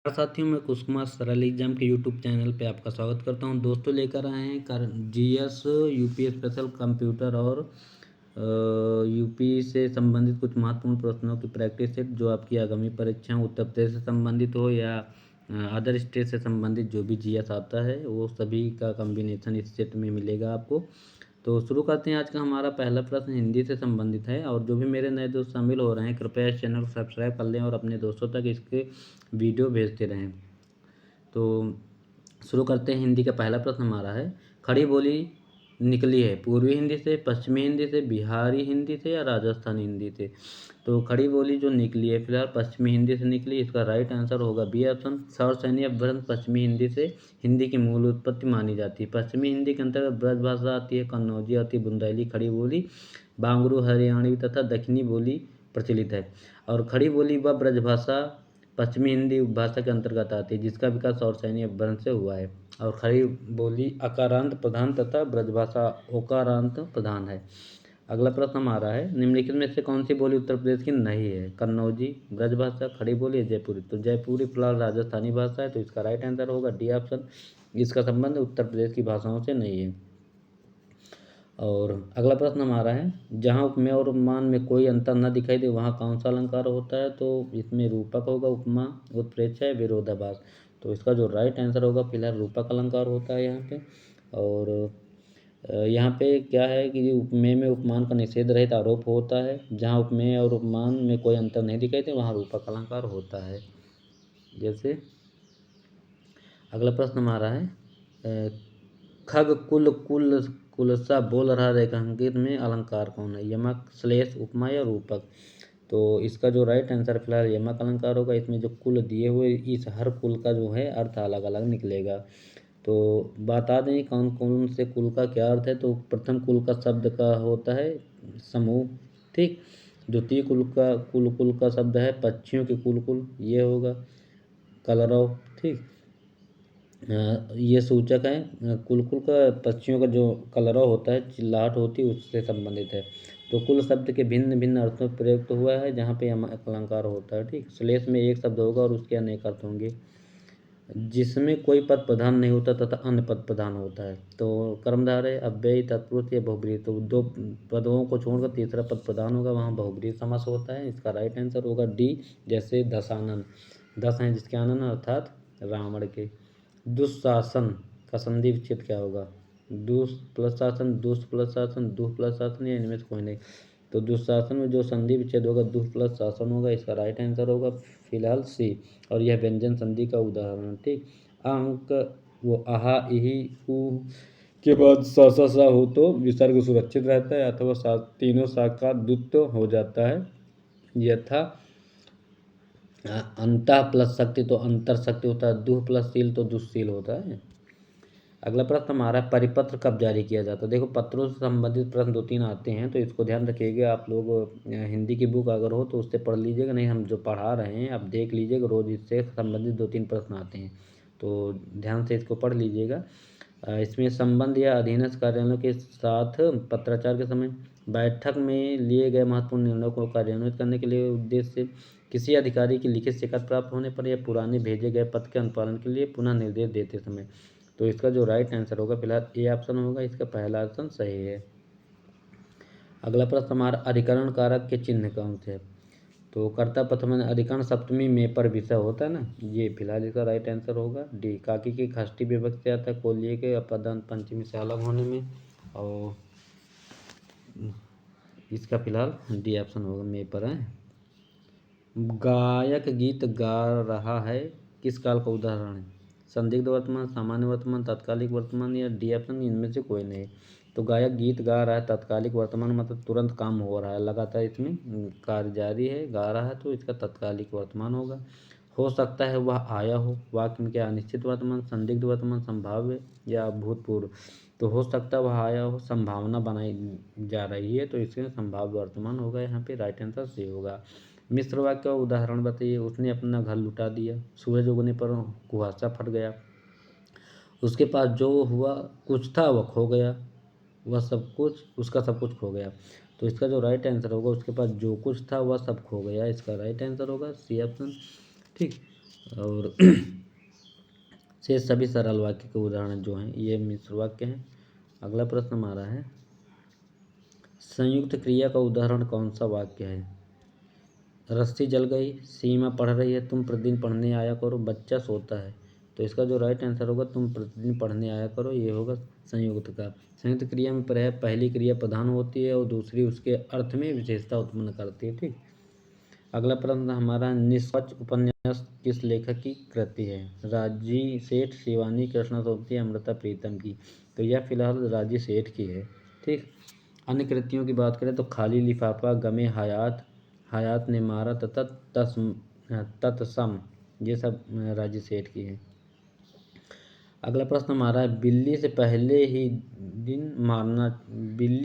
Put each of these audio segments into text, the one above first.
नमस्कार साथियों, मैं कुश कुमार सरल एग्जाम के यूट्यूब चैनल पे आपका स्वागत करता हूं। दोस्तों लेकर आए हैं जीएस यूपी स्पेशल कंप्यूटर और यूपी से संबंधित कुछ महत्वपूर्ण प्रश्नों की प्रैक्टिस सेट जो आपकी आगामी परीक्षाएं उत्तर प्रदेश से संबंधित हो या अदर स्टेट से संबंधित जो भी जीएस आता है वो सभी का कॉम्बिनेशन इस सेट में मिलेगा आपको। तो शुरू करते हैं। आज का हमारा पहला प्रश्न हिंदी से संबंधित है और जो भी मेरे नए दोस्त शामिल हो रहे हैं कृपया इस चैनल को सब्सक्राइब कर लें और अपने दोस्तों तक इसके वीडियो भेजते रहें। तो शुरू करते हैं। हिंदी का पहला प्रश्न हमारा है, खड़ी बोली निकली है पूर्वी हिंदी से, पश्चिमी हिंदी से, बिहारी हिंदी से या राजस्थानी हिंदी से। तो खड़ी बोली जो निकली है फिलहाल पश्चिमी हिंदी से निकली। इसका राइट आंसर होगा बी ऑप्शन। सौर सैन्य अपभ्रंश पश्चिमी हिंदी से हिंदी की मूल उत्पत्ति मानी जाती है। पश्चिमी हिंदी के अंतर्गत ब्रज भाषा आती है, कन्नौजी आती है, बुंदेली, खड़ी बोली, बांगरू, हरियाणवी तथा दक्षिणी बोली प्रचलित है। और खड़ी बोली व ब्रजभाषा पश्चिमी हिंदी उपभाषा के अंतर्गत आती है जिसका विकास और सैन्य अपभ्रंश से हुआ है। और खड़ी बोली अकारांत प्रधान तथा ब्रजभाषा ओकारांत प्रधान है। अगला प्रश्न हमारा है, निम्नलिखित में से कौन सी बोली उत्तर प्रदेश की नहीं है? कन्नौजी, ब्रजभाषा, खड़ी बोली, जयपुरी। तो जयपुरी फिलहाल राजस्थानी भाषा है तो इसका राइट आंसर होगा डी ऑप्शन। इसका संबंध उत्तर प्रदेश की भाषाओं से नहीं है। और अगला प्रश्न हमारा है, जहाँ उपमेय और उपमान में कोई अंतर न दिखाई दे वहाँ कौन सा अलंकार होता है? तो इसमें रूपक होगा, उपमा, उत्प्रेक्षा या विरोधाभास। तो इसका जो राइट आंसर होगा फिलहाल रूपक अलंकार होता है यहाँ पे। और यहाँ पे क्या है कि उपमेय में उपमान का निषेध रहित आरोप होता है। जहाँ उपमेय और उपमान में कोई अंतर नहीं दिखाई दे वहाँ रूपक अलंकार होता है। जैसे अगला प्रश्न हमारा है, खग कुल कुल कुलसा बोल रहा रेखांकित में अलंकार कौन है? यमक, श्लेष, उपमा या रूपक। तो इसका जो राइट आंसर फिलहाल यमक अलंकार होगा। इसमें जो कुल दिए हुए इस हर कुल का जो है अर्थ अलग अलग निकलेगा। तो बता दें कौन कौन से कुल का क्या अर्थ है। तो प्रथम कुल का शब्द का होता है समूह, ठीक। द्वितीय कुल का शब्द है पक्षियों के कुल, ये होगा कलरव, ठीक। ये सूचक है कुल का पक्षियों का जो कलरव होता है, चिल्लाहट होती है, उससे संबंधित है। तो कुल शब्द के भिन्न भिन्न अर्थों में प्रयुक्त हुआ है जहाँ पे अलंकार होता है, ठीक। श्लेष में एक शब्द होगा और उसके अनेक अर्थ होंगे। जिसमें कोई पद प्रधान नहीं होता तथा अन्य पद प्रधान होता है। तो कर्मधारय, अव्ययी, तत्पुरुष या बहुब्रीहि। तो दो पदों को छोड़कर तीसरा पद प्रधान होगा वहाँ बहुब्रीहि समास होता है। इसका राइट आंसर होगा डी। जैसे दशानन, दस हैं जिसके आनन अर्थात रावण के। दुःशासन का संधि विच्छेद क्या होगा? दुष प्लस शासन, दुष्ट प्लस शासन, दुह प्लस शासन या इनमें से कोई नहीं। तो दुःशासन में जो संधि विच्छेद होगा दुह प्लस शासन होगा। इसका राइट आंसर होगा फिलहाल सी। और यह व्यंजन संधि का उदाहरण, ठीक। अंक वो आहा इही उ के बाद सा हो तो विसर्ग सुरक्षित रहता है अथवा तीनों साकार दुत्त हो जाता है। यथा अंतः प्लस शक्ति तो अंतर शक्ति होता है, दुह प्लस शील तो दुःशील होता है। अगला प्रश्न हमारा, परिपत्र कब जारी किया जाता है? देखो पत्रों से संबंधित प्रश्न दो तीन आते हैं तो इसको ध्यान रखिएगा। आप लोग हिंदी की बुक अगर हो तो उससे पढ़ लीजिएगा, नहीं हम जो पढ़ा रहे हैं आप देख लीजिएगा, रोज इससे संबंधित दो तीन प्रश्न आते हैं तो ध्यान से इसको पढ़ लीजिएगा। इसमें संबंध या अधीनस्थ कार्यालयों के साथ पत्राचार के समय बैठक में लिए गए महत्वपूर्ण निर्णयों को कार्यान्वित करने के लिए उद्देश्य से किसी अधिकारी की लिखित शिकायत प्राप्त होने पर या पुराने भेजे गए पत्र के अनुपालन के लिए पुनः निर्देश देते समय। तो इसका जो राइट आंसर होगा फिलहाल ए ऑप्शन होगा। इसका पहला ऑप्शन सही है। अगला प्रश्न हमारा, अधिकरण कारक के चिन्ह कौन से है? तो कर्ता प्रथम अधिकरण सप्तमी में पर विषय होता है ना, ये फिलहाल इसका राइट आंसर होगा डी। काकी की षष्ठी विभक्ति आता है कोलिए के अपदान पंचमी से अलग होने में। और इसका फिलहाल डी ऑप्शन होगा में पर है। गायक गीत गा रहा है किस काल का उदाहरण है? संदिग्ध वर्तमान, सामान्य वर्तमान, तात्कालिक वर्तमान या डी ऑप्शन इनमें से कोई नहीं। तो गायक गीत गा रहा है तात्कालिक वर्तमान मतलब तुरंत काम हो रहा है, लगातार इसमें कार्य जारी है, गा रहा है तो इसका तात्कालिक वर्तमान होगा। हो सकता है वह आया हो, वाक्य में क्या अनिश्चित वर्तमान, संदिग्ध वर्तमान, संभाव्य या भूतपूर्व। तो हो सकता है वह आया हो, संभावना बनाई जा रही है तो इसमें संभाव्य वर्तमान होगा। यहाँ पे राइट आंसर सी होगा। मिश्र वाक्य का उदाहरण बताइए। उसने अपना घर लुटा दिया, सूरज उगने पर कुहासा फट गया, उसके पास जो हुआ कुछ था वह खो गया, वह सब कुछ उसका सब कुछ खो गया। तो इसका जो राइट आंसर होगा उसके पास जो कुछ था वह सब खो गया। इसका राइट आंसर होगा सी ऑप्शन, ठीक। और शेष सभी सरल वाक्य के उदाहरण जो हैं ये मिश्र वाक्य हैं। अगला प्रश्न हमारा है, संयुक्त क्रिया का उदाहरण कौन सा वाक्य है? रस्सी जल गई, सीमा पढ़ रही है, तुम प्रतिदिन पढ़ने आया करो, बच्चा सोता है। तो इसका जो राइट आंसर होगा, तुम प्रतिदिन पढ़ने आया करो, ये होगा संयुक्त का। संयुक्त क्रिया में पहली क्रिया प्रधान होती है और दूसरी उसके अर्थ में विशेषता उत्पन्न करती है। ठीक। अगला प्रश्न हमारा, निष्पक्ष उपन्यास किस लेखक की कृति है? राजी सेठ, शिवानी कृष्णमूर्ति, अमृता प्रीतम की। तो यह फिलहाल राजी सेठ की है। ठीक। अन्य कृतियों की बात करें तो खाली लिफाफा, गमे हयात, हयात ने मारा तथा तत्सम, ये सब राजी सेठ की है। अगला प्रश्न हमारा है, बिल्ली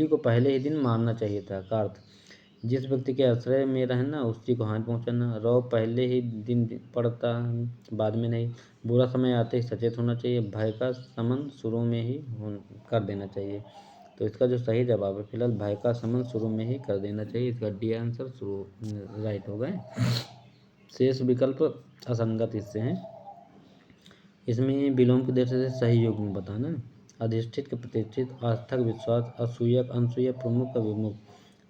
को पहले ही दिन मारना चाहिए था का अर्थ? जिस व्यक्ति के आश्रय में रहना उसी को हानि पहुंचाना। रौ पहले ही दिन पड़ता बाद में नहीं। बुरा समय आते ही सचेत होना चाहिए। भय का शमन शुरू में ही कर देना चाहिए। तो इसका जो सही जवाब है फिलहाल भय का शमन शुरू में ही कर देना चाहिए। इसका डी आंसर शुरू राइट हो गए। शेष विकल्प असंगत इससे हैं। इसमें विलोम के देश से सही योग में बताना। अधिष्ठित का प्रतिष्ठित, आस्थक विश्वास, असूयक अनसूयक, प्रमुख का विमुख।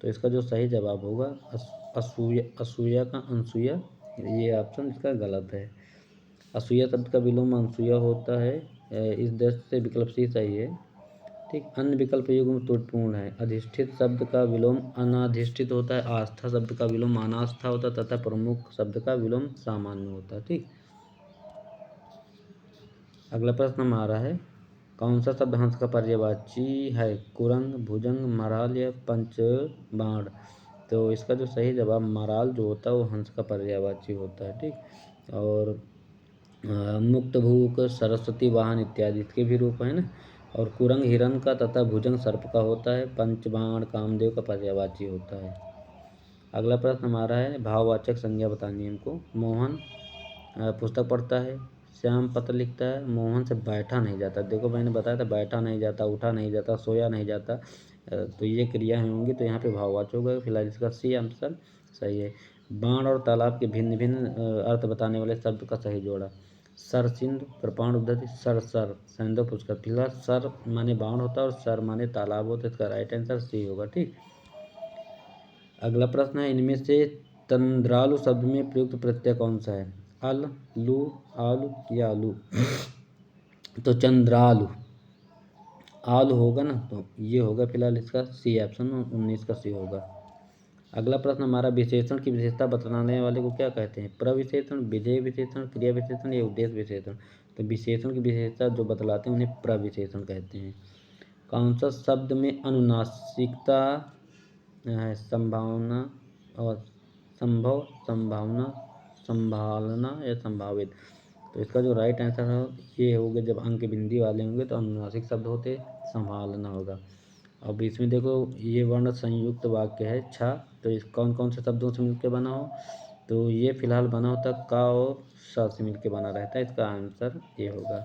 तो इसका जो सही जवाब होगा असूया का अनसूया, ये ऑप्शन इसका गलत है। असूया शब्द का विलोम अनसूया होता है। इस दृष्टि से विकल्प सी सही है। ठीक। अन्य विकल्प युग्म त्रुटिपूर्ण है। अधिष्ठित शब्द का विलोम अनाधिष्ठित होता है, आस्था शब्द का विलोम अनास्था होता है तथा प्रमुख शब्द का विलोम सामान्य होता है। ठीक। अगला प्रश्न हमारा है, कौन सा शब्द हंस का पर्यायवाची है? कुरंग, भुजंग, मराल या पंचबाण। तो इसका जो सही जवाब मराल जो होता है वो हंस का पर्यायवाची होता है। ठीक। और मुक्त भूक, सरस्वती वाहन इत्यादि इसके भी रूप है ना। और कुरंग हिरण का तथा भुजंग सर्प का होता है। पंचबाण कामदेव का पर्यायवाची होता है। अगला प्रश्न हमारा है, भाववाचक संज्ञा बतानी है हमको। मोहन पुस्तक पढ़ता है, श्याम पत्र लिखता है, मोहन से बैठा नहीं जाता। देखो मैंने बताया था बैठा नहीं जाता, उठा नहीं जाता, सोया नहीं जाता। तो ये क्रियाएं होंगी तो यहाँ पे भाववाचक होगा। फिलहाल इसका सी आंसर सही है। बाण और तालाब के भिन्न भिन्न अर्थ बताने वाले शब्द का सही जोड़ा। सर सिंधु, कृपाण उद्धति, सर सैंधव पुष्कर। फिलहाल सर माने बाण होता है और सर माने तालाब होता है। इसका राइट आंसर सी होगा। ठीक। अगला प्रश्न है, इनमें से तंद्रालु शब्द में प्रयुक्त प्रत्यय कौन सा है? अल, लू, आलू या आलू। तो चंद्रालु आलू होगा ना, तो ये होगा फिलहाल इसका सी ऑप्शन 19 का सी होगा। अगला प्रश्न हमारा, विशेषण की विशेषता बताने वाले को क्या कहते हैं? प्रविशेषण, विधेय विशेषण, क्रिया विशेषण या उद्देश्य विशेषण। तो विशेषण की विशेषता जो बतलाते हैं उन्हें प्रविशेषण कहते हैं। कौन सा शब्द में अनुनासिकता है? संभावना और संभव, संभावना, संभालना या संभावित। तो इसका जो राइट आंसर है ये होगा, जब अंक बिंदी वाले होंगे तो अनुनासिक शब्द होते, संभालना होगा। अब इसमें देखो ये वर्ण संयुक्त वाक्य है छा, तो इस कौन कौन से शब्दों से मिलकर बना हो? तो ये फिलहाल बना होता का और सा से मिलकर बना रहता है। इसका आंसर ये होगा।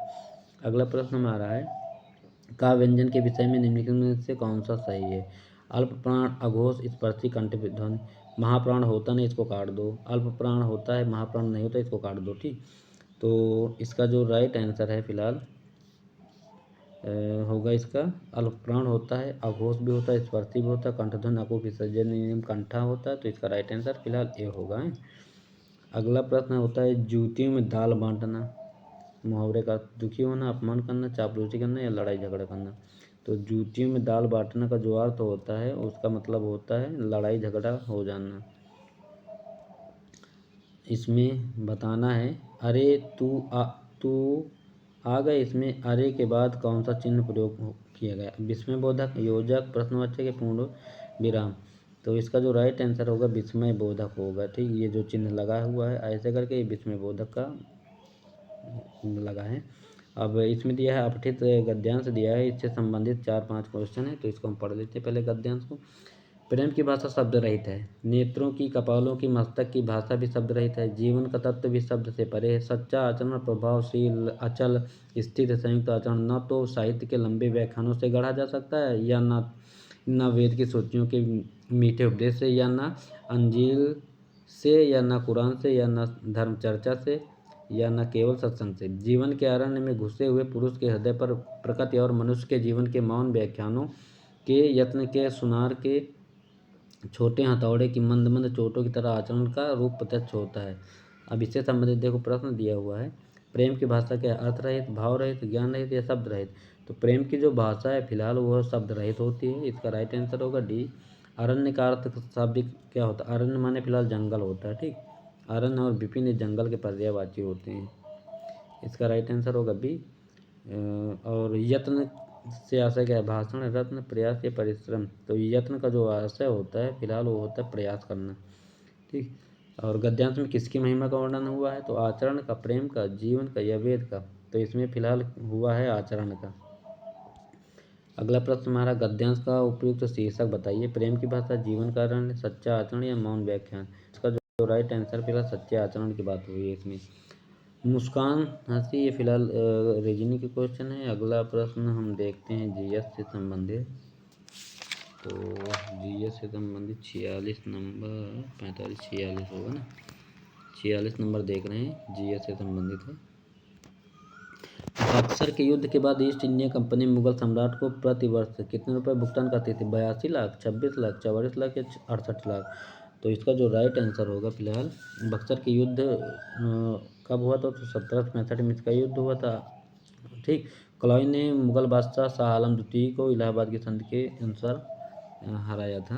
अगला प्रश्न हमारा है, का व्यंजन के विषय में निम्नलिखित में से कौन सा सही है? अल्प प्राण, अघोष, स्पर्शी, कंठ ध्वनि। महाप्राण होता नहीं, इसको काट दो। अल्प प्राण होता है, महाप्राण नहीं होता, इसको काट दो। ठीक। तो इसका जो राइट आंसर है फिलहाल होगा इसका अल्प प्राण होता है, अघोष भी होता है, स्पर्शी भी होता है, कंठध्वनि अकूप विसर्जन नियम कंठा होता है। तो इसका राइट आंसर फिलहाल ए होगा। अगला प्रश्न होता है, जूतियों में दाल बांटना। मुहावरे का दुखी होना, अपमान करना, चापलूसी करना या लड़ाई झगड़ा करना। तो जूतियों में दाल बांटना का जो अर्थ होता है उसका मतलब होता है लड़ाई झगड़ा हो जाना। इसमें बताना है, अरे तू आ गए। इसमें अरे के बाद कौन सा चिन्ह प्रयोग किया गया? विस्मयबोधक, योजक, प्रश्नवाचक या पूर्ण विराम। तो इसका जो राइट आंसर होगा विस्मयबोधक होगा। ठीक। ये जो चिन्ह लगा हुआ है ऐसे करके ये विस्मयबोधक का लगा है। अब इसमें दिया है अपठित गद्यांश दिया है, इससे संबंधित 4-5 क्वेश्चन है, तो इसको हम पढ़ लेते हैं पहले गद्यांश को। प्रेम की भाषा शब्द रहित है। नेत्रों की, कपालों की, मस्तक की भाषा भी शब्द रहित है। जीवन का तत्व भी शब्द से परे है। सच्चा आचरण, प्रभावशील, अचल, स्थिर, संयुक्त आचरण न तो साहित्य के लंबे व्याख्यानों से गढ़ा जा सकता है या न वेद की श्रुतियों के मीठे उपदेश से या न अंजील से या न कुरान से या न धर्म चर्चा से या न केवल सत्संग से। जीवन के अरण्य में घुसे हुए पुरुष के हृदय पर प्रकृति और मनुष्य के जीवन के मौन व्याख्यानों के यत्न के सुनार के छोटे हथौड़े की मंद मंद चोटों की तरह आचरण का रूप प्रत्यक्ष होता है। अब इससे संबंधित देखो प्रश्न दिया हुआ है, प्रेम की भाषा क्या है? अर्थ रहित, भाव रहित, ज्ञान रहित या शब्द रहित? तो प्रेम की जो भाषा है फिलहाल वह शब्द रहित होती है। इसका राइट आंसर होगा डी। अरण्य का अर्थ शाब्दिक क्या होता है? अरण्य माने फिलहाल जंगल होता है। ठीक, अरण्य और विपिन जंगल के पर्यायवाची होते हैं। इसका राइट आंसर होगा बी। और यत्न से आशय क्या है? भाषण, रत्न, प्रयास या परिश्रम? तो यत्न का जो आशय होता है फिलहाल वो होता है प्रयास करना। ठीक, और गद्यांश में किसकी महिमा का वर्णन हुआ है? तो आचरण का, प्रेम का, जीवन का या वेद का? तो इसमें फिलहाल हुआ है आचरण का। अगला प्रश्न हमारा, गद्यांश का उपयुक्त शीर्षक बताइए। प्रेम की भाषा, जीवन का अरण्य, सच्चा आचरण या मौन व्याख्यान? इसका जो राइट आंसर फिलहाल सच्चे आचरण की बात हुई है इसमें। मुस्कान, हंसी, ये फिलहाल रीजनिंग के क्वेश्चन है। अगला प्रश्न हम देखते हैं जीएस से संबंधित। तो जीएस से संबंधित 46 नंबर, 45 46 होगा ना, 46 नंबर देख रहे हैं, जीएस से संबंधित है। बक्सर के युद्ध के बाद ईस्ट इंडिया कंपनी मुगल सम्राट को प्रति वर्ष कितने रुपए भुगतान करती थी? 82 लाख, 26 लाख, 44 लाख या 68 लाख? तो इसका जो राइट आंसर होगा फिलहाल, बक्सर के युद्ध कब हुआ था? तो 1765 में इसका युद्ध हुआ था। ठीक, क्लॉय ने मुगल बादशाह शाह आलम द्वितीय को इलाहाबाद की संधि के अनुसार हराया था।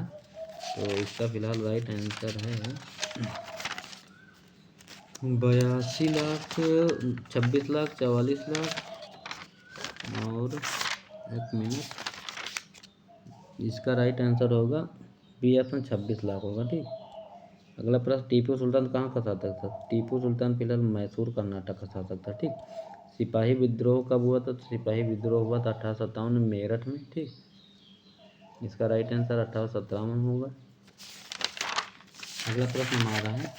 तो इसका फिलहाल राइट आंसर है 82 लाख, 26 लाख, 44 लाख और एक मिनट, इसका राइट आंसर होगा बी ऑप्शन 26 लाख होगा। ठीक, अगला प्रश्न, टीपू सुल्तान कहाँ का शासक था? टीपू सुल्तान फिलहाल मैसूर कर्नाटक का शासक था। ठीक, सिपाही विद्रोह कब हुआ था? तो सिपाही विद्रोह हुआ था 1857 में मेरठ में। ठीक, इसका राइट आंसर 1857 होगा। अगला प्रश्न हमारा है,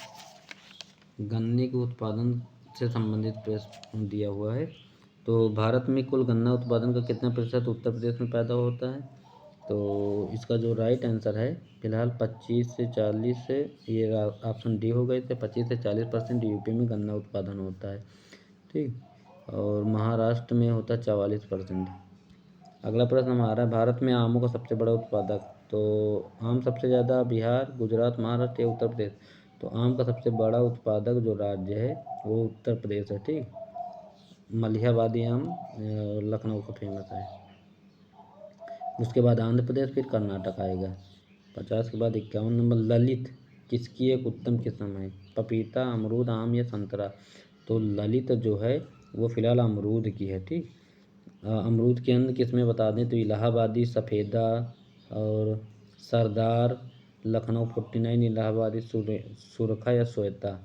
गन्ने के उत्पादन से संबंधित प्रश्न दिया हुआ है। तो भारत में कुल गन्ना उत्पादन का कितना प्रतिशत उत्तर प्रदेश में पैदा होता है? तो इसका जो राइट आंसर है फिलहाल 25 से 40 से, ये ऑप्शन डी हो गए थे, 25 से 40% यूपी में गन्ना उत्पादन होता है। ठीक, और महाराष्ट्र में होता है 44%। अगला प्रश्न हमारा, भारत में आमों का सबसे बड़ा उत्पादक? तो आम सबसे ज़्यादा बिहार, गुजरात, महाराष्ट्र या उत्तर प्रदेश? तो आम का सबसे बड़ा उत्पादक जो राज्य है वो उत्तर प्रदेश है। ठीक, मलिहाबादी आम लखनऊ का फेमस है। उसके बाद आंध्र प्रदेश, फिर कर्नाटक आएगा। 50 के बाद 51 नंबर, ललित किसकी एक उत्तम किस्म है? पपीता, अमरूद, आम या संतरा? तो ललित जो है वो फिलहाल अमरूद की है। ठीक, अमरूद के अन्य किस्में बता दें तो इलाहाबादी, सफ़ेदा और सरदार, लखनऊ 49, इलाहाबादी, सुरखा या श्वेता,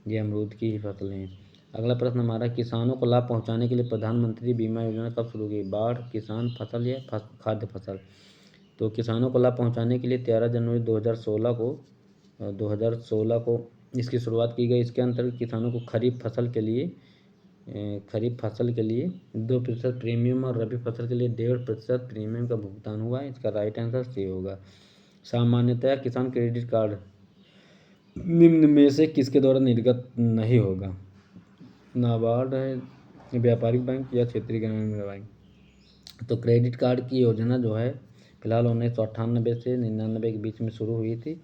ये अमरूद की ही फसलें हैं। अगला प्रश्न हमारा, किसानों को लाभ पहुंचाने के लिए प्रधानमंत्री बीमा योजना कब शुरू की? बाढ़, किसान, फसल या खाद्य फसल? तो किसानों को लाभ पहुंचाने के लिए 13 जनवरी 2016 को इसकी शुरुआत की गई। इसके अंतर्गत किसानों को खरीफ फसल के लिए 2% प्रीमियम और रबी फसल के लिए 1.5% प्रीमियम का भुगतान हुआ है। इसका राइट आंसर सी होगा। सामान्यतया किसान क्रेडिट कार्ड निम्न में से किसके द्वारा निर्गत नहीं होगा? नाबार्ड है, व्यापारिक बैंक या क्षेत्रीय ग्रामीण बैंक? तो क्रेडिट कार्ड की योजना जो है फिलहाल 1998 से 99 के बीच में शुरू हुई थी।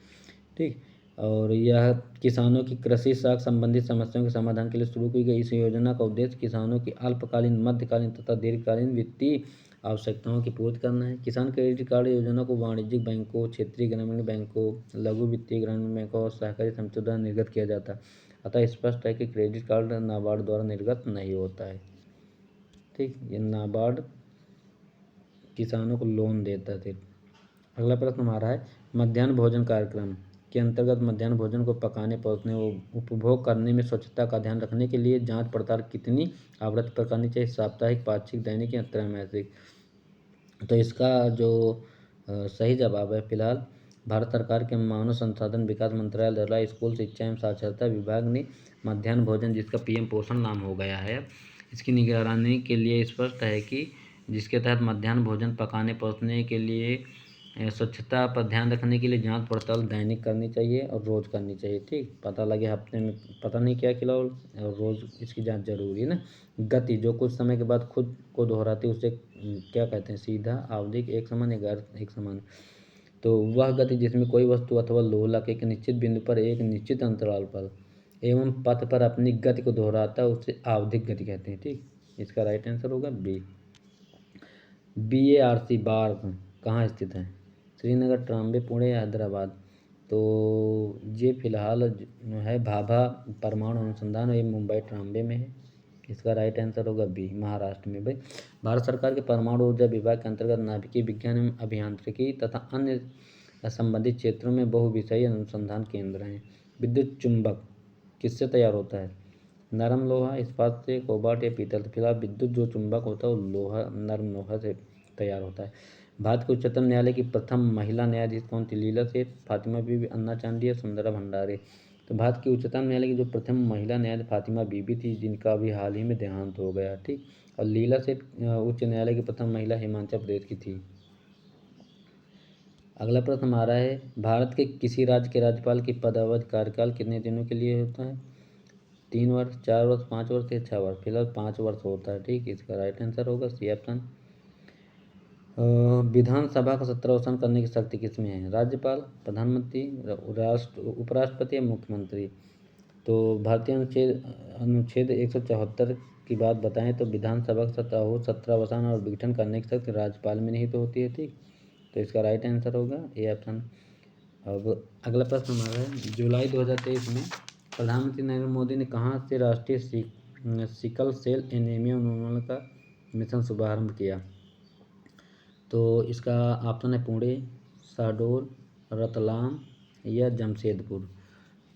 ठीक, और यह किसानों की कृषि साख संबंधित समस्याओं के समाधान के लिए शुरू की गई। इस योजना का उद्देश्य किसानों की अल्पकालीन, मध्यकालीन तथा दीर्घकालीन वित्तीय आवश्यकताओं की पूर्ति करना है। किसान क्रेडिट कार्ड योजना को वाणिज्यिक बैंकों, क्षेत्रीय ग्रामीण बैंकों, लघु वित्तीय ग्रामीण बैंकों और सहकारी समितियों द्वारा निर्गत किया जाता है। अतः स्पष्ट है कि क्रेडिट कार्ड नाबार्ड द्वारा निर्गत नहीं होता है। ठीक, ये नाबार्ड किसानों को लोन देता है। अगला प्रश्न हमारा है, मध्याह्न भोजन कार्यक्रम के अंतर्गत मध्याह्न भोजन को पकाने, परोसने व उपभोग करने में स्वच्छता का ध्यान रखने के लिए जांच पड़ताल कितनी आवृत्ति पर करनी चाहिए? साप्ताहिक, पाक्षिक, दैनिक या त्रैमासिक? तो इसका जो सही जवाब है फिलहाल, भारत सरकार के मानव संसाधन विकास मंत्रालय द्वारा स्कूल शिक्षा एवं साक्षरता विभाग ने मध्याह्न भोजन, जिसका पीएम पोषण नाम हो गया है, इसकी निगरानी के लिए स्पष्ट है कि जिसके तहत मध्याह्न भोजन पकाने, परोसने के लिए स्वच्छता पर ध्यान रखने के लिए जांच पड़ताल दैनिक करनी चाहिए और रोज़ करनी चाहिए। ठीक, पता लगे हफ्ते में पता नहीं क्या खिलाओ और रोज़ इसकी जांच जरूरी है ना। गति जो कुछ समय के बाद खुद को दोहराती है उसे क्या कहते हैं? सीधा, आवधिक, एक समान या गैर एक समान। तो वह गति जिसमें कोई वस्तु अथवा लोलक एक निश्चित बिंदु पर एक निश्चित अंतराल पर एवं पथ पर अपनी गति को दोहराता है उसे आवधिक गति कहते हैं। ठीक, इसका राइट आंसर होगा बी। BARC बार्क कहाँ स्थित है? श्रीनगर, ट्राम्बे, पुणे या हैदराबाद। तो ये फिलहाल जो है भाभा परमाणु अनुसंधान एवं मुंबई ट्राम्बे में है। इसका राइट आंसर होगा बी, महाराष्ट्र में। भाई, भारत सरकार के परमाणु ऊर्जा विभाग के अंतर्गत नाभिकीय विज्ञान एवं अभियांत्रिकी तथा अन्य संबंधित क्षेत्रों में बहुविषयीय अनुसंधान केंद्र हैं। विद्युत चुंबक किससे तैयार होता है? नरम लोहा, इस्पात से, कोबाल्ट या पीतल से। फिलहाल विद्युत जो चुंबक होता है वो लोहा, नरम लोहा से तैयार होता है। भारत के उच्चतम न्यायालय की प्रथम महिला न्यायाधीश कौन थी? लीला सेठ, फातिमा बीबी, अन्ना चांदी या सुंदरा भंडारे। तो भारत की उच्चतम न्यायालय की जो प्रथम महिला न्यायाधीश फातिमा बीबी थी, जिनका अभी हाल ही में देहांत हो गया। ठीक, और लीला सेठ उच्च न्यायालय की प्रथम महिला हिमाचल प्रदेश की थी। अगला प्रश्न हमारा है, भारत के किसी राज्य के राज्यपाल की पदावधि कार्यकाल कितने दिनों के लिए होता है? 3 वर्ष, 4 वर्ष, 5 वर्ष या 6 वर्ष। फिलहाल 5 वर्ष होता है। ठीक, इसका राइट आंसर होगा सी ऑप्शन। विधानसभा का सत्रावसान करने की शक्ति किसमें है? राज्यपाल, प्रधानमंत्री, उपराष्ट्रपति या मुख्यमंत्री। तो भारतीय अनुच्छेद 174 की बात बताएं तो विधानसभा का सत्रावसान और विघटन करने की शक्ति राज्यपाल में नहीं तो होती है। ठीक, तो इसका राइट आंसर होगा ए ऑप्शन। अब अगला प्रश्न हमारा है, जुलाई 2023 में प्रधानमंत्री नरेंद्र मोदी ने कहाँ से राष्ट्रीय सिकल सेल एनीमिया उन्मूलन का मिशन शुभारंभ किया? तो इसका ऑप्शन है पुणे, शहडोल, रतलाम या जमशेदपुर।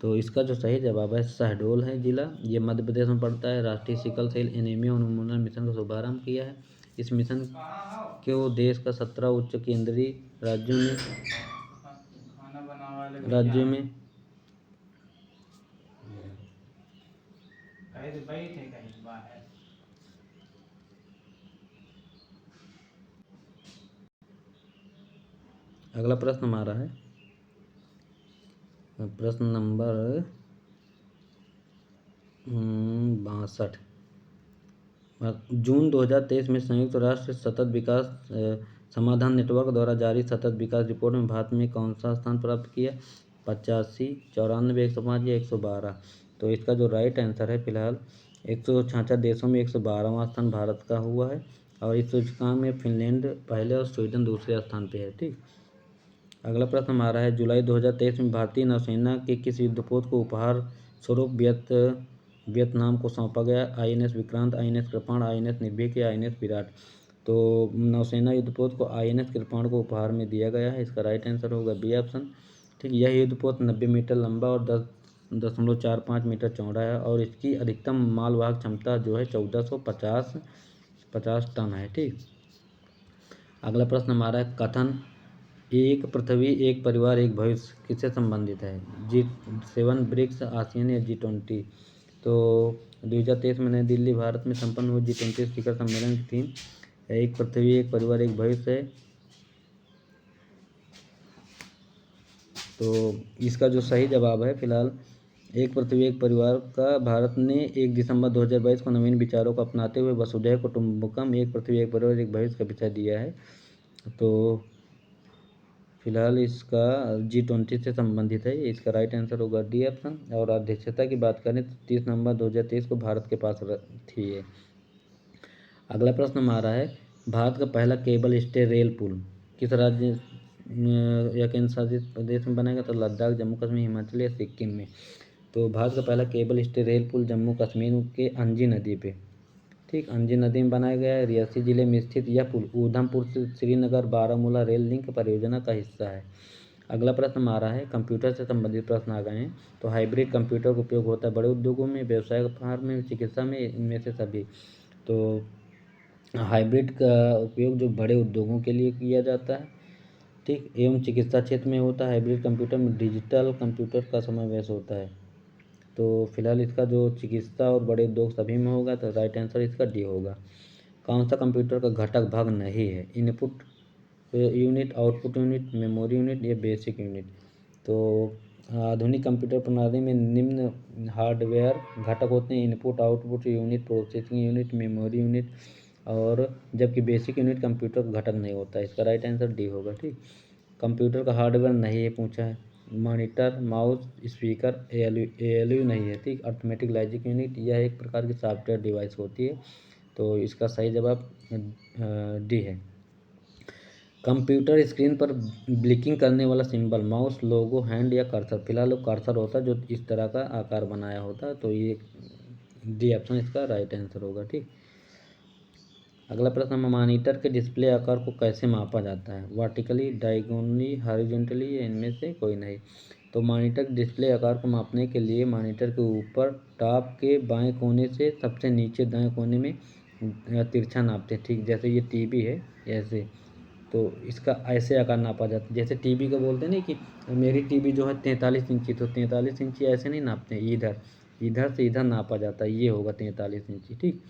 तो इसका जो सही जवाब है शहडोल है जिला, ये मध्य प्रदेश में पड़ता है। राष्ट्रीय सिकल सेल एनीमिया उन्मूलन मिशन का शुभारंभ किया है। इस मिशन को देश का 17 उच्च केंद्रीय राज्यों में अगला प्रश्न हमारा है प्रश्न नंबर 62। जून 2023 में संयुक्त राष्ट्र सतत विकास समाधान नेटवर्क द्वारा जारी सतत विकास रिपोर्ट में भारत में कौन सा स्थान प्राप्त किया? 85, 94, 105 या 112। तो इसका जो राइट आंसर है फिलहाल 166 देशों में 112वां स्थान भारत का हुआ है और इस सूचकांक में फिनलैंड पहले और स्वीडन दूसरे स्थान पे है। ठीक, अगला प्रश्न हमारा है, जुलाई 2023 में भारतीय नौसेना के किस युद्धपोत को उपहार स्वरूप वियतनाम को सौंपा गया? INS विक्रांत, INS कृपाण, INS निर्भीक या INS विराट। तो नौसेना युद्धपोत को INS कृपाण को उपहार में दिया गया है। इसका राइट आंसर होगा बी ऑप्शन। ठीक, यह युद्धपोत 90 मीटर लंबा और 10.45 मीटर चौड़ा है और इसकी अधिकतम मालवाहक क्षमता जो है 1450 टन है। ठीक, अगला प्रश्न हमारा है, कथन एक पृथ्वी एक परिवार एक भविष्य किससे संबंधित है? G7, ब्रिक्स, आसियान या G20। तो 2023 में नई दिल्ली भारत में संपन्न हुए G20 शिखर सम्मेलन की थीम एक पृथ्वी एक परिवार एक भविष्य है। तो इसका जो सही जवाब है फिलहाल एक पृथ्वी एक परिवार का भारत ने 1 दिसंबर 2022 को नवीन विचारों को अपनाते हुए वसुधैव कुटुंबकम एक पृथ्वी एक परिवार एक भविष्य का विषय दिया है। तो फिलहाल इसका G20 से संबंधित है। इसका राइट आंसर होगा डी ऑप्शन। और अध्यक्षता की बात करें तो 30 नवंबर 2023 को भारत के पास थी ये। अगला प्रश्न हमारा है, भारत का पहला केबल स्टे रेल पुल किस राज्य या केंद्र शासित प्रदेश में बनेगा? तो लद्दाख, जम्मू कश्मीर, हिमाचल या सिक्किम में। तो भारत का पहला केबल स्टे रेल पुल जम्मू कश्मीर के अंजी नदी पे, ठीक, अंजी नदी में बनाया गया है। रियासी जिले में स्थित यह पुल ऊधमपुर से श्रीनगर बारामूला रेल लिंक परियोजना का हिस्सा है। अगला प्रश्न हमारा है, कंप्यूटर से संबंधित प्रश्न आ गए हैं। तो हाइब्रिड कंप्यूटर का उपयोग होता है बड़े उद्योगों में, व्यवसाय फार्म में, चिकित्सा में, इनमें से सभी। तो हाइब्रिड का उपयोग जो बड़े उद्योगों के लिए किया जाता है, ठीक, एवं चिकित्सा क्षेत्र में होता है। हाइब्रिड कंप्यूटर में डिजिटल कंप्यूटर का समावेश होता है। तो फिलहाल इसका जो चिकित्सा और बड़े उद्योग सभी में होगा तो राइट आंसर इसका डी होगा। कौन सा कंप्यूटर का घटक भाग नहीं है? Input, unit, output unit, memory unit या बेसिक यूनिट। तो आधुनिक कंप्यूटर प्रणाली में निम्न हार्डवेयर घटक होते हैं: input output unit, processing unit, memory unit, और जबकि बेसिक यूनिट कंप्यूटर का घटक नहीं होता है। इसका राइट आंसर डी होगा। ठीक, कंप्यूटर का हार्डवेयर नहीं है पूछा है। मॉनिटर, माउस, स्पीकर, एएलयू नहीं है। ठीक, अर्थमेटिक लॉजिक यूनिट यह एक प्रकार की सॉफ्टवेयर डिवाइस होती है। तो इसका सही जवाब डी है। कंप्यूटर स्क्रीन पर ब्लिंकिंग करने वाला सिंबल, माउस, लोगो, हैंड या कर्सर। फिलहाल कर्सर होता है जो इस तरह का आकार बनाया होता है। तो ये डी ऑप्शन इसका राइट आंसर होगा। ठीक, अगला प्रश्न, मॉनिटर के डिस्प्ले आकार को कैसे मापा जाता है? वर्टिकली, डायगोनली, हॉरिजॉन्टली या इनमें से कोई नहीं। तो मॉनिटर के डिस्प्ले आकार को मापने के लिए मॉनिटर के ऊपर टॉप के बाएं कोने से सबसे नीचे दाएं कोने में तिरछा नापते हैं। ठीक, जैसे ये टीवी है ऐसे, तो इसका ऐसे आकार नापा जाता है। जैसे टीवी का बोलते हैं ना कि मेरी टीवी जो है 43 इंची, तो 43 इंची ऐसे नहीं नापते हैं, इधर इधर से इधर नापा जाता है, ये होगा 43 इंची। ठीक,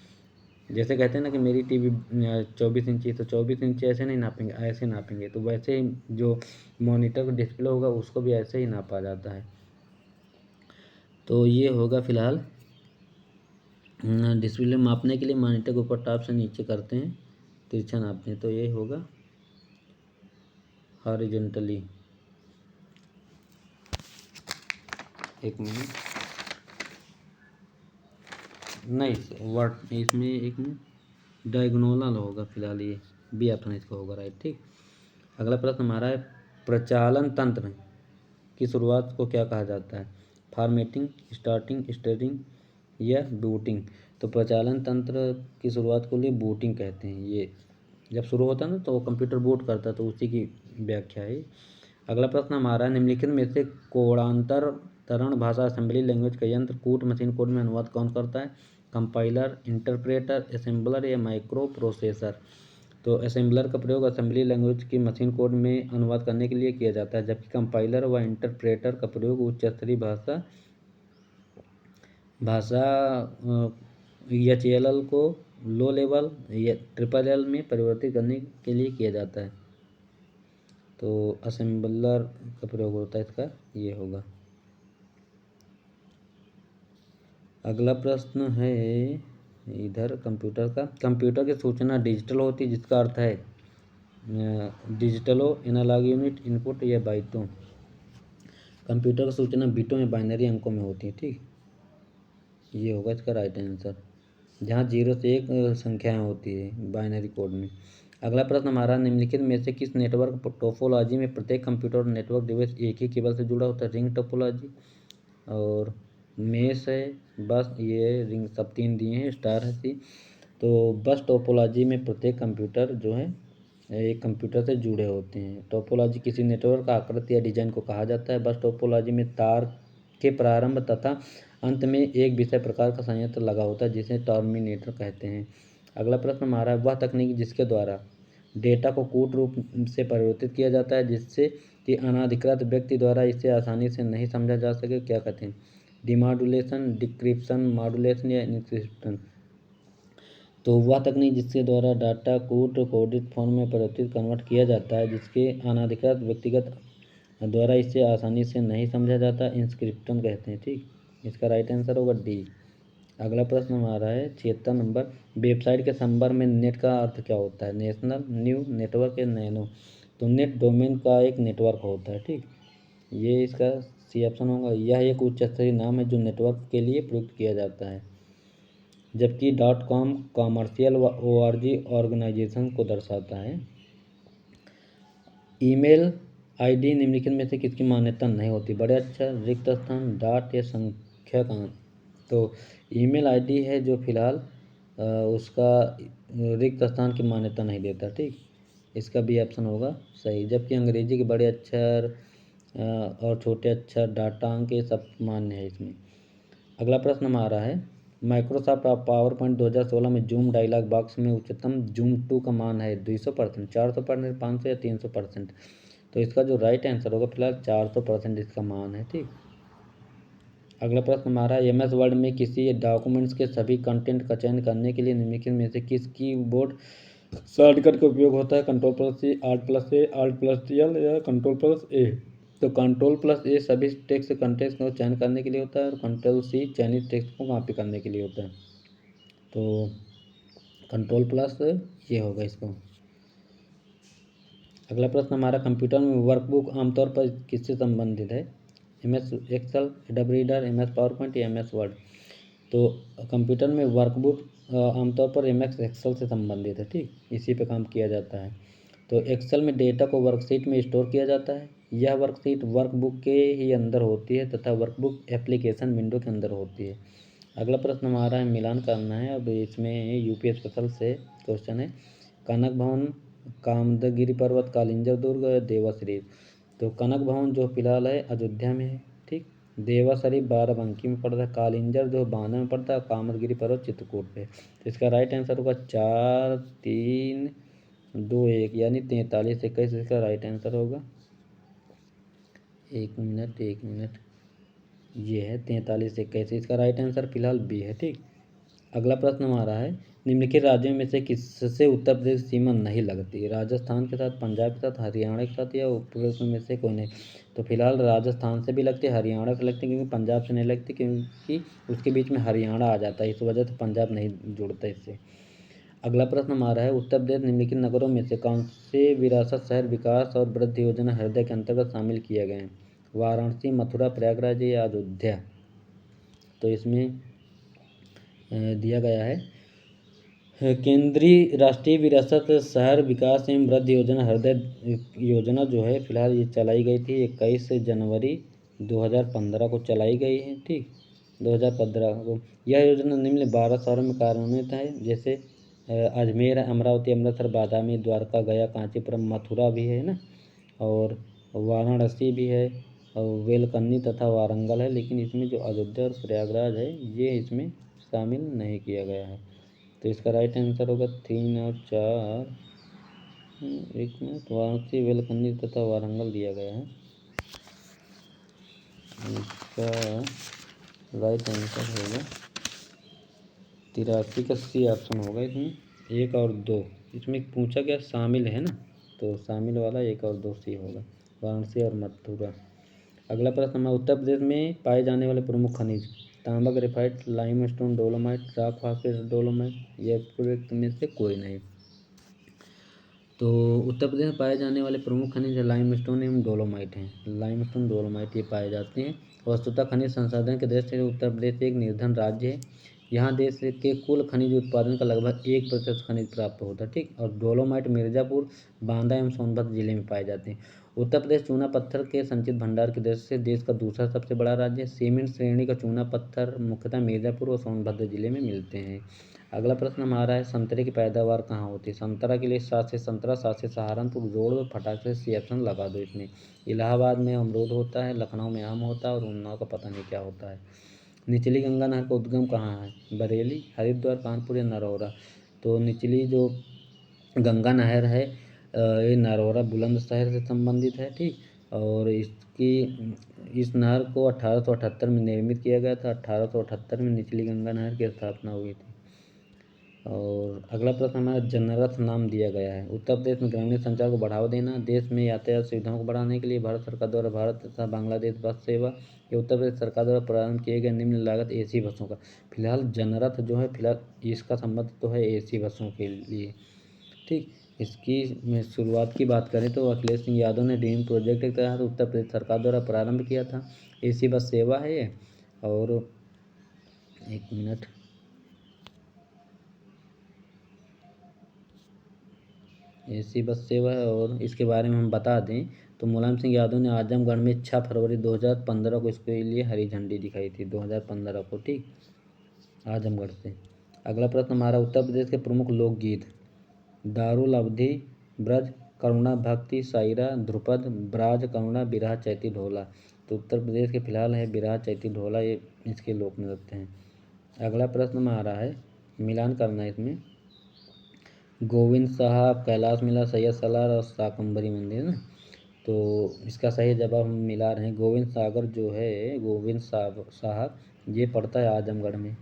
जैसे कहते हैं ना कि मेरी टीवी 24 इंची, तो 24 इंची ऐसे नहीं नापेंगे, ऐसे नापेंगे। तो वैसे ही जो मॉनिटर का डिस्प्ले होगा उसको भी ऐसे ही नापा जाता है। तो ये होगा फिलहाल डिस्प्ले मापने के लिए मॉनिटर के ऊपर टॉप से नीचे करते हैं, तिरछा नापते हैं। तो ये होगा हॉरिजॉन्टली। एक मिनट, नहीं वर्ड इसमें एक मिनट डायगोनल होगा फिलहाल, ये बी ऑप्शन इसका होगा राइट। ठीक, अगला प्रश्न हमारा है, प्रचालन तंत्र की शुरुआत को क्या कहा जाता है? फॉर्मेटिंग, स्टार्टिंग, स्टेरिंग या बूटिंग। तो प्रचालन तंत्र की शुरुआत को लिए बूटिंग कहते हैं। ये जब शुरू होता है ना तो कंप्यूटर बूट करता है, तो उसी की व्याख्या है। अगला प्रश्न हमारा, निम्नलिखित में से कोडांतरण भाषा असेंबली लैंग्वेज का यंत्र कूट मशीन कोड में अनुवाद कौन करता है? कंपाइलर, इंटरप्रेटर, असेंबलर या माइक्रो प्रोसेसर। तो असेंबलर का प्रयोग असेंबली लैंग्वेज की मशीन कोड में अनुवाद करने के लिए किया जाता है, जबकि कंपाइलर व इंटरप्रेटर का प्रयोग उच्च स्तरीय भाषा HL को लो लेवल या LLL में परिवर्तित करने के लिए किया जाता है। तो असेंबलर का प्रयोग होता है, इसका ये होगा। अगला प्रश्न है इधर कंप्यूटर का, कंप्यूटर की सूचना डिजिटल होती है, जिसका अर्थ है डिजिटलो, एनालॉग यूनिट, इनपुट या बाइटों। कंप्यूटर की सूचना बिटों या बाइनरी अंकों में होती है। ठीक, ये होगा इसका राइट आंसर, जहाँ 0 से 1 संख्याएं होती है बाइनरी कोड में। अगला प्रश्न हमारा, निम्नलिखित में से किस नेटवर्क टोपोलॉजी में प्रत्येक कंप्यूटर नेटवर्क डिवाइस एक ही केबल से जुड़ा होता है? रिंग टोपोलॉजी और मेश है, बस ये रिंग सब तीन दिए हैं, स्टार है सी। तो बस टोपोलॉजी में प्रत्येक कंप्यूटर जो है एक कंप्यूटर से जुड़े होते हैं। टोपोलॉजी किसी नेटवर्क आकृति या डिजाइन को कहा जाता है। बस टोपोलॉजी में तार के प्रारंभ तथा अंत में एक विषय प्रकार का संयंत्र लगा होता है, जिसे टर्मिनेटर कहते हैं। अगला प्रश्न हमारा, वह तकनीक जिसके द्वारा डेटा को कूट रूप से परिवर्तित किया जाता है जिससे कि अनाधिकृत व्यक्ति द्वारा इसे आसानी से नहीं समझा जा सके, क्या कहते हैं? डिमॉड्यूलेशन, डिक्रिप्शन, मॉड्यूलेशन या इंक्रिप्शन। तो वह तकनीक जिसके द्वारा डाटा कूट कोडित फॉर्म में परिवर्तित कन्वर्ट किया जाता है जिसके अनाधिकृत व्यक्तिगत द्वारा इसे आसानी से नहीं समझा जाता, इंक्रिप्शन कहते हैं। ठीक, इसका राइट आंसर होगा डी। अगला प्रश्न हमारा है 76 नंबर, वेबसाइट के संदर्भ में नेट का अर्थ क्या होता है? नेशनल, न्यू, नेटवर्क या नैनो। तो नेट डोमेन का एक नेटवर्क होता है। ठीक, ये इसका सी ऑप्शन होगा। यह एक उच्च स्तरीय नाम है जो नेटवर्क के लिए प्रयुक्त किया जाता है, जबकि .com कॉमर्शियल व org ऑर्गेनाइजेशन को दर्शाता है। ईमेल आईडी निम्नलिखित में से किसकी मान्यता नहीं होती? बड़े अक्षर, रिक्त स्थान, डॉट या संख्यक अंक। तो ईमेल आईडी है जो फिलहाल उसका रिक्त स्थान की मान्यता नहीं देता। ठीक, इसका भी ऑप्शन होगा सही, जबकि अंग्रेजी के बड़े अक्षर और छोटे अक्षर, डाटा अंक ये सब मान्य है इसमें। अगला प्रश्न हमारा है, माइक्रोसॉफ्ट पावर पॉइंट 2016 में जूम डायलॉग बॉक्स में उच्चतम जूम 2 का मान है 200%, 400%, 500 या 300%। तो इसका जो राइट आंसर होगा फिलहाल 400% इसका मान है। ठीक, अगला प्रश्न हमारा, MS वर्ड में किसी डॉक्यूमेंट्स के सभी कंटेंट का चयन करने के लिए निम्नलिखित में से किस कीबोर्ड शॉर्टकट का उपयोग होता है कंट्रोल प्लस सी, आल्ट प्लस ए, आल्ट प्लस एल या कंट्रोल प्लस ए। तो कंट्रोल प्लस ए सभी टेक्स्ट कंटेंट्स को चयन करने के लिए होता है और कंट्रोल सी चयनित टेक्स्ट को कॉपी करने के लिए होता है। तो कंट्रोल प्लस ये होगा इसको। अगला प्रश्न हमारा, कंप्यूटर में वर्कबुक आमतौर पर किससे संबंधित है? MS Excel, Adobe Reader, MS PowerPoint या MS वर्ड। तो कंप्यूटर में वर्कबुक आमतौर पर MS एक्सेल से संबंधित है, ठीक, इसी पे काम किया जाता है। तो एक्सेल में डेटा को वर्कशीट में स्टोर किया जाता है। यह वर्कशीट वर्कबुक के ही अंदर होती है तथा वर्कबुक एप्लीकेशन विंडो के अंदर होती है। अगला प्रश्न हमारा है, मिलान करना है। अब इसमें यूपी स्पेशल से क्वेश्चन है, कनक भवन, कामदगिरी पर्वत, कालिंजर दुर्ग, देवा शरीफ। तो कनक भवन जो फिलहाल है अयोध्या में है, ठीक। देवा शरीफ बाराबंकी में पड़ता है, कालिंजर जो बांदा में पड़ता है, कामदगिरी पर्वत चित्रकूट पे। तो इसका राइट आंसर होगा 4 3 2 1 यानी 43 21 इसका राइट आंसर होगा। एक मिनट ये है 43 21, इसका राइट आंसर फिलहाल बी है, ठीक। अगला प्रश्न हमारा है, निम्नलिखित राज्यों में से किससे उत्तर प्रदेश सीमा नहीं लगती? राजस्थान के साथ, पंजाब के साथ, हरियाणा के साथ या उत्तर प्रदेश में से कोई नहीं। तो फिलहाल राजस्थान से भी लगती है, हरियाणा से लगती है, क्योंकि पंजाब से नहीं लगती क्योंकि उसके बीच में हरियाणा आ जाता है, इस वजह से पंजाब नहीं जुड़ता इससे। अगला प्रश्न हमारा है, उत्तर प्रदेश निम्नलिखित नगरों में से कौन से विरासत शहर विकास और वृद्धि योजना हृदय के अंतर्गत शामिल किए गए हैं? वाराणसी, मथुरा, प्रयागराज या अयोध्या। तो इसमें दिया गया है, केंद्रीय राष्ट्रीय विरासत शहर विकास एवं वृद्धि योजना हृदय योजना जो है फिलहाल ये चलाई गई थी 21 जनवरी 2015 को चलाई गई है, ठीक, 2015 को। यह योजना निम्न 12 शहरों में कार्यान्वित है, जैसे अजमेर, अमरावती, अमृतसर, बादामी, द्वारका, गया, कांचीपुरम, मथुरा भी है ना, और वाराणसी भी है, और वेलकन्नी तथा वारंगल है। लेकिन इसमें जो अयोध्या और प्रयागराज है ये इसमें शामिल नहीं किया गया है। तो इसका राइट आंसर होगा 3 और 4। एक मिनट, वाराणसी, वेलकन्नी तथा वारंगल दिया गया है। इसका राइट आंसर होगा 83 का सी ऑप्शन होगा। इसमें 1 और 2 इसमें पूछा गया शामिल है ना, तो शामिल वाला 1 और 2 सी होगा, वाराणसी और मथुरा। अगला प्रश्न हमारा, उत्तर प्रदेश में पाए जाने वाले प्रमुख खनिज? तांबा, graphite, limestone, dolomite, rock phosphate, dolomite, ये प्रोडक्ट में से कोई नहीं। तो उत्तर प्रदेश में पाए जाने वाले प्रमुख खनिज लाइमस्टोन एवं डोलोमाइट हैं। लाइमस्टोन, डोलोमाइट ये पाए जाते हैं। वस्तुतः खनिज संसाधन के दृष्टि से उत्तर प्रदेश एक निर्धन राज्य है। यहाँ देश के कुल खनिज उत्पादन का लगभग 1% खनिज प्राप्त होता है, ठीक। और डोलोमाइट मिर्जापुर, बांदा एवं सोनभद्र जिले में पाए जाते हैं। उत्तर प्रदेश चूना पत्थर के संचित भंडार की दृष्टि से देश का दूसरा सबसे बड़ा राज्य है। सीमेंट श्रेणी का चूना पत्थर मुख्यतः मिर्जापुर और सोनभद्र जिले में मिलते हैं। अगला प्रश्न हमारा है, संतरे की पैदावार कहाँ होती है? संतरा के लिए 7 से संतरा, 7 से सहारनपुर, जोड़ दो, फटाक से सी ऑप्शन लगा दो इसमें। इलाहाबाद में अमरूद होता है, लखनऊ में आम होता है और उन्नाव का पता नहीं क्या होता है। निचली गंगा नहर का उद्गम कहाँ है? बरेली, हरिद्वार, कानपुर या नरौरा। तो निचली जो गंगा नहर है ये नरौरा बुलंदशहर से संबंधित है, ठीक। और इस नहर को 1878 में निर्मित किया गया था। 1878 में निचली गंगा नहर की स्थापना हुई थी। और अगला प्रश्न हमारा, जनरथ नाम दिया गया है। उत्तर प्रदेश में ग्रामीण संचार को बढ़ावा देना, देश में यातायात सुविधाओं को बढ़ाने के लिए भारत सरकार द्वारा भारत तथा बांग्लादेश बस सेवा या उत्तर प्रदेश सरकार द्वारा प्रारंभ किए गए निम्न लागत AC बसों का। फिलहाल जनरथ जो है फिलहाल इसका संबंध तो है AC बसों के लिए, ठीक। इसकी में शुरुआत की बात करें तो अखिलेश सिंह यादव ने ड्रीम प्रोजेक्ट के तहत उत्तर प्रदेश सरकार द्वारा प्रारंभ किया था। AC बस सेवा है ये। और एक मिनट, AC बस सेवा है। और इसके बारे में हम बता दें तो मुलायम सिंह यादव ने आजमगढ़ में 6 फरवरी 2015 को इसके लिए हरी झंडी दिखाई थी, 2015 को, ठीक, आजमगढ़ से। अगला प्रश्न हमारा, उत्तर प्रदेश के प्रमुख लोकगीत? दारुल अवधि, ब्रज, करुणा, भक्ति, शायरा, ध्रुपद, ब्राज, करुणा, बिरहा, चैती, ढोला। तो उत्तर प्रदेश के फिलहाल है बिरहा, चैती, ढोला, ये इसके लोक नृत्य हैं। अगला प्रश्न में आ रहा है, मिलान करना है इसमें, गोविंद साहब, कैलाश मिला, सैयद सलार और शाकंभरी मंदिर ना। तो इसका सही जवाब हम मिला रहे हैं। गोविंद सागर जो है, गोविंद साहब ये पड़ता है आजमगढ़ में,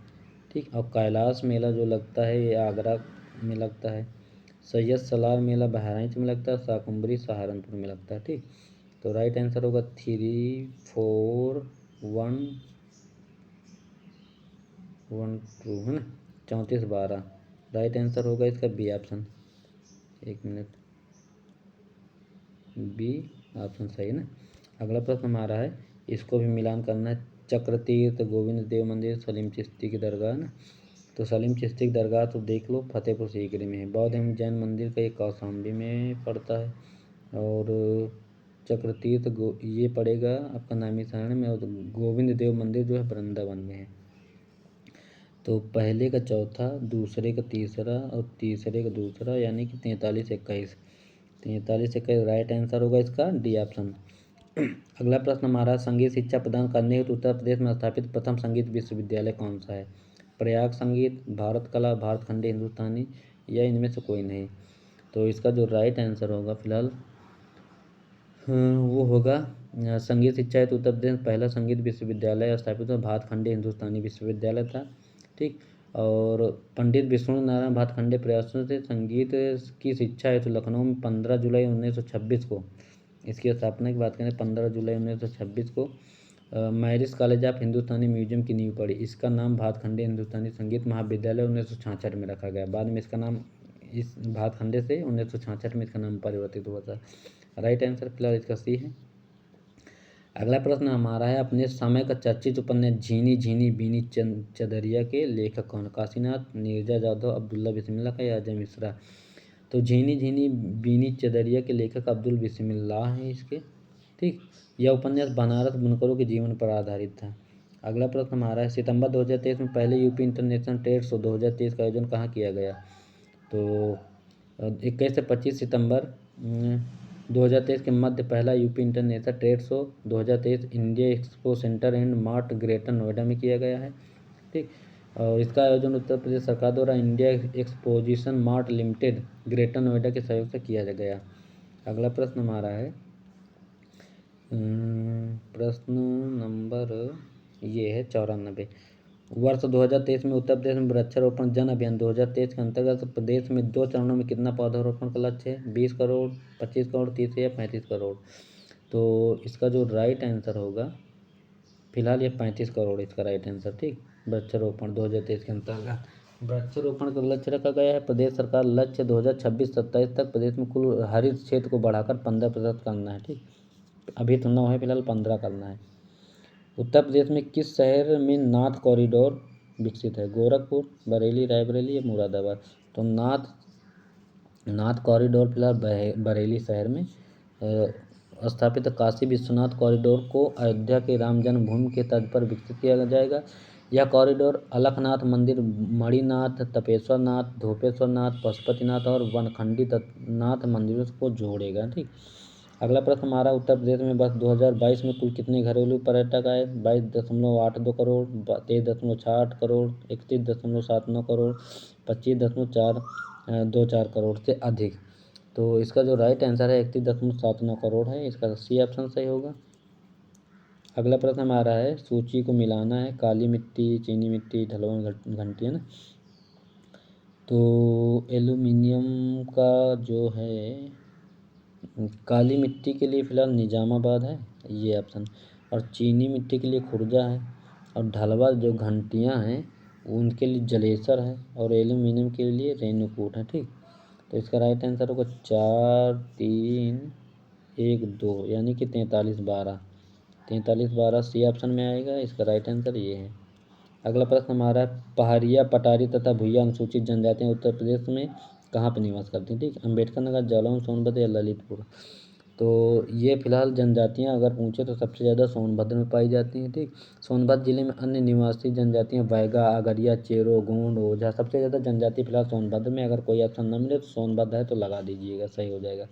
ठीक। और कैलाश मेला जो लगता है ये आगरा में लगता है। सैयद सलार मेला बहराइच में लगता है, शाकुम्भरी सहारनपुर में लगता है। ठीक, तो राइट आंसर होगा 3412 है ना, 3412 राइट आंसर होगा इसका बी ऑप्शन। एक मिनट, बी ऑप्शन सही है ना। अगला प्रश्न हमारा है, इसको भी मिलान करना है। चक्रतीर्थ गोविंद देव मंदिर सलीम चिश्ती की दरगाह है ना, तो सलीम चिश्ती की दरगाह तो देख लो फतेहपुर सीकरी में है। बौद्ध एवं जैन मंदिर का ये कौशाम्बी में पड़ता है। और चक्रतीर्थ ये पड़ेगा आपका नैमिषारण्य में, और गोविंद देव मंदिर जो है वृंदावन में है। तो पहले का चौथा, दूसरे का तीसरा और तीसरे का दूसरा, यानी कि 43-21 राइट आंसर होगा इसका डी ऑप्शन। अगला प्रश्न हमारा, संगीत शिक्षा प्रदान करने हेतु उत्तर प्रदेश में स्थापित प्रथम संगीत विश्वविद्यालय कौन सा है? प्रयाग संगीत, भारत कला, भारत खंडे हिंदुस्तानी, या इनमें से कोई नहीं। तो इसका जो राइट आंसर होगा फिलहाल वो होगा संगीत शिक्षा हेतु उत्तर प्रदेश पहला संगीत विश्वविद्यालय स्थापित हुआ भातखंडे हिंदुस्तानी विश्वविद्यालय था। ठीक, और पंडित विष्णु नारायण भातखंडे प्रयासों से संगीत की शिक्षा हेतु लखनऊ में 15 जुलाई 1926 को इसकी स्थापना की बात करें, 15 जुलाई 1926 को marriage college of Hindustani museum की नींव पड़ी। इसका नाम भातखंडे हिंदुस्तानी संगीत महाविद्यालय 1966 में रखा गया। बाद में इसका नाम इस भातखंडे से 1966 में इसका नाम परिवर्तित हुआ था। राइट आंसर फिलहाल इसका सी है। अगला प्रश्न हमारा है, अपने समय का चर्चित उपन्यास झीनी झीनी बीनी चदरिया के लेखक कौन? काशीनाथ, नीरजा जादव, अब्दुल्ला बिस्मिल्लाह का, या अजय मिश्रा। तो झीनी झीनी बीनी चदरिया के लेखक अब्दुल बिस्मिल्लाह हैं इसके। ठीक, यह उपन्यास बनारस बुनकरों के जीवन पर आधारित था। अगला प्रश्न हमारा है, सितंबर 2023 में पहले यूपी इंटरनेशनल ट्रेड शो 2023 का आयोजन कहाँ किया गया? तो 21 से 25 सितंबर 2023 के मध्य पहला UP international trade show 2023 India expo centre and mart greater Noida में किया गया है। ठीक, और इसका आयोजन उत्तर प्रदेश सरकार द्वारा India exposition mart limited greater Noida के सहयोग से किया गया। अगला प्रश्न हमारा है, प्रश्न नंबर ये है 94। वर्ष 2023 में उत्तर प्रदेश में वृक्षारोपण जन अभियान 2023 के अंतर्गत प्रदेश में 2 चरणों में कितना पौधारोपण का लक्ष्य है? 20 करोड़, 25 करोड़, 30 या 35 करोड़। तो इसका जो राइट आंसर होगा फिलहाल ये 35 करोड़ इसका राइट आंसर। ठीक, वृक्षारोपण 2023 के अंतर्गत वृक्षारोपण का लक्ष्य रखा गया है। प्रदेश सरकार लक्ष्य 2026-27 तक प्रदेश में कुल हरित क्षेत्र को बढ़ाकर 15% करना है। ठीक, अभी तो 9 है, फिलहाल 15 करना है। उत्तर प्रदेश में किस शहर में नाथ कॉरिडोर विकसित है? गोरखपुर, बरेली, रायबरेली या मुरादाबाद। तो नाथ कॉरिडोर फिलहाल बरेली शहर में स्थापित काशी विश्वनाथ कॉरिडोर को अयोध्या के राम जन्मभूमि के तर्ज पर विकसित किया जाएगा। यह कॉरिडोर अलखनाथ मंदिर, मणिनाथ, तपेश्वर नाथ, धोपेश्वर नाथ, पशुपतिनाथ और वनखंडी नाथ मंदिरों को जोड़ेगा। ठीक, अगला प्रश्न हमारा, उत्तर प्रदेश में वर्ष 2022 में कुल कितने घरेलू पर्यटक आए? 22.82 करोड़, 23.68 करोड़, 31.79 करोड़, 25.424 करोड़ से अधिक। तो इसका जो राइट आंसर है 31.79 करोड़ है, इसका सी ऑप्शन सही होगा। अगला प्रश्न हमारा है, सूची को मिलाना है। काली मिट्टी, चीनी मिट्टी, ढलवन घंटी है ना, तो एल्यूमिनियम का जो है काली मिट्टी के लिए फिलहाल निजामाबाद है ये ऑप्शन, और चीनी मिट्टी के लिए खुर्जा है, और ढलवा जो घंटियाँ हैं उनके लिए जलेसर है, और एल्यूमिनियम के लिए रेणुकूट है। ठीक, तो इसका राइट आंसर होगा 4, 3, 1, 2 यानी कि 43-12 सी ऑप्शन में आएगा। इसका राइट आंसर ये है। अगला प्रश्न हमारा, पहाड़िया, पटारी तथा भुइयां अनुसूचित जनजातियाँ उत्तर प्रदेश में कहाँ पर निवास करती हैं? ठीक, अम्बेडकर नगर, जालौन, सोनभद्र या ललितपुर। तो ये फिलहाल जनजातियाँ अगर पूछे तो सबसे ज़्यादा सोनभद्र में पाई जाती हैं। ठीक, सोनभद्र जिले में अन्य निवासी जनजातियाँ बैगा, आगरिया, चेरो, गोंड, ओझा, सबसे ज़्यादा जनजाति फिलहाल सोनभद्र में। अगर कोई ऑप्शन न मिले तो सोनभद्र है तो लगा दीजिएगा, सही हो जाएगा।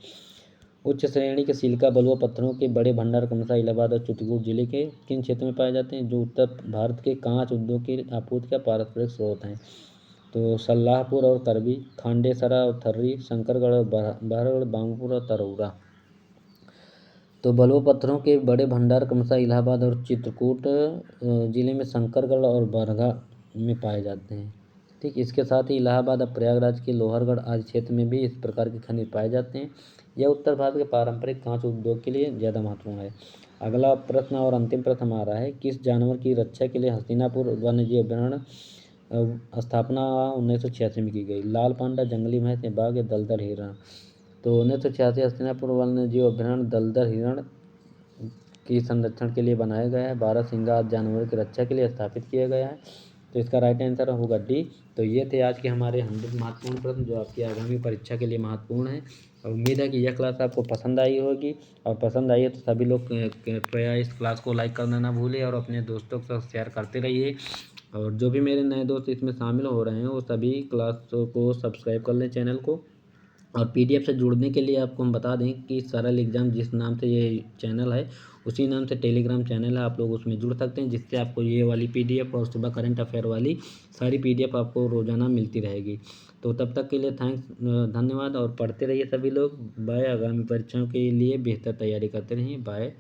उच्च श्रेणी के सिलिका बलुआ पत्थरों के बड़े भंडार क्रमशः इलाहाबाद और चित्रकूट जिले के किन क्षेत्रों में पाए जाते हैं? जो उत्तर भारत के कांच उद्योग की आपूर्ति का पारंपरिक स्रोत हैं। तो सल्लाहपुर और करबी, खांडेसरा और थर्री, शंकरगढ़ और बहरगढ़, बांगपुर और तरौरा। तो बलुआ पत्थरों के बड़े भंडार क्रमशः इलाहाबाद और चित्रकूट जिले में शंकरगढ़ और बरगा में पाए जाते हैं। ठीक, इसके साथ ही इलाहाबाद और प्रयागराज के लोहरगढ़ आदि क्षेत्र में भी इस प्रकार के खनिज पाए जाते हैं। यह उत्तर भारत के पारंपरिक कांच उद्योग के लिए ज़्यादा महत्वपूर्ण है। अगला प्रश्न और अंतिम प्रश्न हमारा है, किस जानवर की रक्षा के लिए हस्तिनापुर वन्यजीव अभयारण्य स्थापना 1986 में की गई? लाल पांडा, जंगली भैंस या बाघ या दलदल हिरण? तो 1986 हस्तिनापुर वन्यजीव अभयारण्य दलदल हिरण की संरक्षण के लिए बनाया गया है। 12 सिंगा जानवरों की रक्षा के लिए स्थापित किया गया है। तो इसका राइट आंसर होगा डी। तो ये थे आज के हमारे 100 महत्वपूर्ण प्रश्न जो आपकी आगामी परीक्षा के लिए महत्वपूर्ण है। और उम्मीद है कि यह क्लास आपको पसंद आई होगी, और पसंद आई है तो सभी लोग कृपया इस क्लास को लाइक करना ना भूलें और अपने दोस्तों के साथ शेयर करते रहिए। और जो भी मेरे नए दोस्त इसमें शामिल हो रहे हैं वो सभी क्लास को सब्सक्राइब कर लें चैनल को। और पीडीएफ से जुड़ने के लिए आपको हम बता दें कि सरल एग्ज़ाम जिस नाम से ये चैनल है उसी नाम से टेलीग्राम चैनल है, आप लोग उसमें जुड़ सकते हैं, जिससे आपको ये वाली पीडीएफ और सुबह करंट अफेयर वाली सारी पीडीएफ आपको रोज़ाना मिलती रहेगी। तो तब तक के लिए धन्यवाद और पढ़ते रहिए सभी लोग। बाय। आगामी परीक्षाओं के लिए बेहतर तैयारी करते रहिए। बाय।